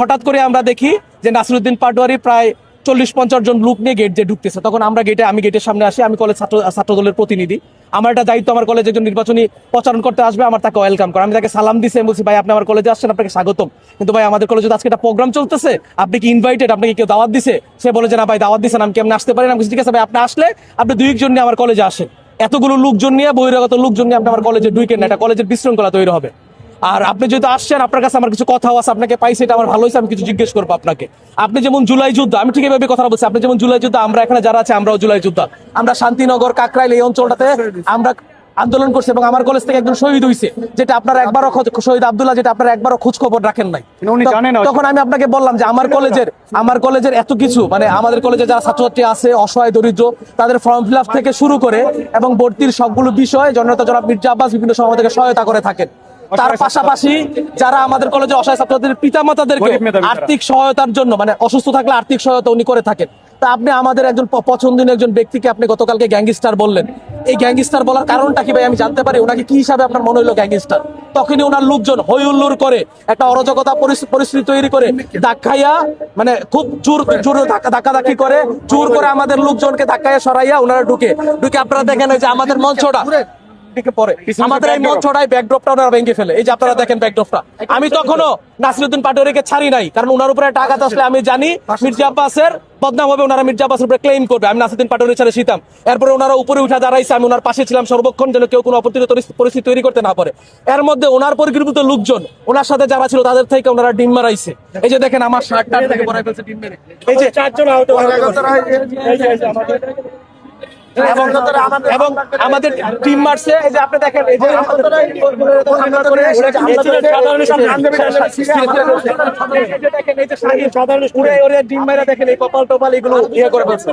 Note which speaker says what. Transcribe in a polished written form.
Speaker 1: হঠাৎ করে আমরা দেখি যে নাসিরউদ্দিন পাটোয়ারি প্রায় 40-50 জন লোক নিয়ে গেট দিয়ে ঢুকতেছে। তখন আমি গেটের সামনে আসি, আমি কলেজ ছাত্র দলের প্রতিনিধি, আমার একটা দায়িত্ব, আমার কলেজে একজন নির্বাচনী প্রচারণ করতে আসবে, আমার তাকে ওয়েলকাম করে, আমি তাকে সালাম দিছি, বলছি ভাই আপনি আমার কলেজে আসছেন, আপনাকে স্বাগতম, কিন্তু ভাই আমাদের কলেজে আজকে একটা প্রোগ্রাম চলতেছে, আপনি কি ইনভাইটেড, আপনাকে কেউ দাওয়াত দিছে? সে বলে যে না ভাই দাওয়াত দিছেন, আমি কেমন আসতে পারি না? ঠিক আছে ভাই, আপনি আসলে আপনি 2-1 জন নিয়ে আমার কলেজে আসেন, এতগুলো লোকজন নিয়ে, বহিরাগত লোকজন নিয়ে আপনি আমার কলেজে ঢুকেন না, এটা কলেজের বিশৃঙ্খলা তৈরি হবে। আর আপনি যেহেতু আসছেন, আপনার কাছে আমার কিছু কথাও আছে, আপনাকে পাইছি, এটা আমার ভালো হয়েছে, আমি কিছু জিজ্ঞেস করবো আপনাকে। আপনি যেমন জুলাই যুদ্ধ, আমি ঠিক এইভাবে কথা বলছি, আপনি যেমন জুলাই যুদ্ধ, আমরা এখানে যারা আছে আমরাও জুলাই যুদ্ধ, আমরা শান্তিনগর, কাকরাইল এই অঞ্চলটাতে আমরা আন্দোলন করছি, এবং আমার কলেজ থেকে একজন শহীদ হয়েছে, যেটা আপনারা একবারও শহীদ আব্দুল্লাহ, যেটা আপনারা একবারও খোঁজ খবর রাখেন নাই। তখন আমি আপনাকে বললাম যে আমার কলেজের এত কিছু, মানে আমাদের কলেজে যারা ছাত্রছাত্রী আছে অসহায় দরিদ্র, তাদের ফর্ম ফিল আপ থেকে শুরু করে এবং ভর্তির সবগুলো বিষয় জননেতা জনাব মির্জা আব্বাস বিভিন্ন সময় থেকে সহায়তা করে থাকেন। তার পাশাপাশি যারা আমাদের কলেজে অসহায় ছাত্রদের পিতামাতাদেরকে আর্থিক সহায়তার জন্য, মানে অসুস্থ থাকলে আর্থিক সহায়তা উনি করে থাকেন। তা আপনি আমাদের একজন পছন্দনীয় একজন ব্যক্তিকে আপনি গতকালকে গ্যাংস্টার বললেন, এই গ্যাংস্টার বলার কারণটা কি ভাই আমি জানতে পারি? ওনাকে কি হিসাবে আপনার মনে হলো গ্যাংস্টার? তখনই ওনার লোকজন হই হুল্লোড় করে একটা অরাজকতা পরিস্থিতি তৈরি করে ধাক্কাইয়া, মানে খুব জোর ধাক্কাধাক্কি করে, জোর করে আমাদের লোকজনকে ধাক্কাইয়া সরাইয়া ওনারা ঢুকে আপনারা দেখেন যে আমাদের মঞ্চটা আমাদের এই মঞ্চটাই ব্যাকড্রপটা ওনারা ভেঙে ফেলে। এই যে আপনারা দেখেন ব্যাকড্রপটা, আমি তখনও নাসিরউদ্দিন পাটোয়ারিকে ছাড়ি নাই, কারণ ওনার উপরে একটা আঘাত আসলে আমি জানি মির্জা আব্বাসের বদনাম হবে, ওনারা মির্জা আব্বাসের উপরে ক্লেম করবে, আমি নাসিরউদ্দিন পাটোয়ারি ছেড়ে শীতাম। এরপরে ওনারা উপরে উঠা দাঁড়াইছে, আমি ওনার পাশে ছিলাম সর্বক্ষণ, যেন কেউ কোনো অপ্রতিরোধ পরিস্থিতি তৈরি করতে না পারে। এর মধ্যে ওনার পরিকল্পিত লোকজন, ওনার সাথে যারা ছিল, তাদের থেকে ওনারা ডিম মারাইছে। এই যে দেখেন আমার শার্টটা থেকে বড়াই ফেলছে ডিম মেরে, এই যে 4 জন আহত, এবং আমাদের টিম মারছে। এই যে আপনি দেখেন, এই যে দেখেন এই যে ডিম মারা, দেখেন এই কপাল টপাল এগুলো ইয়ে করে ফেলছে।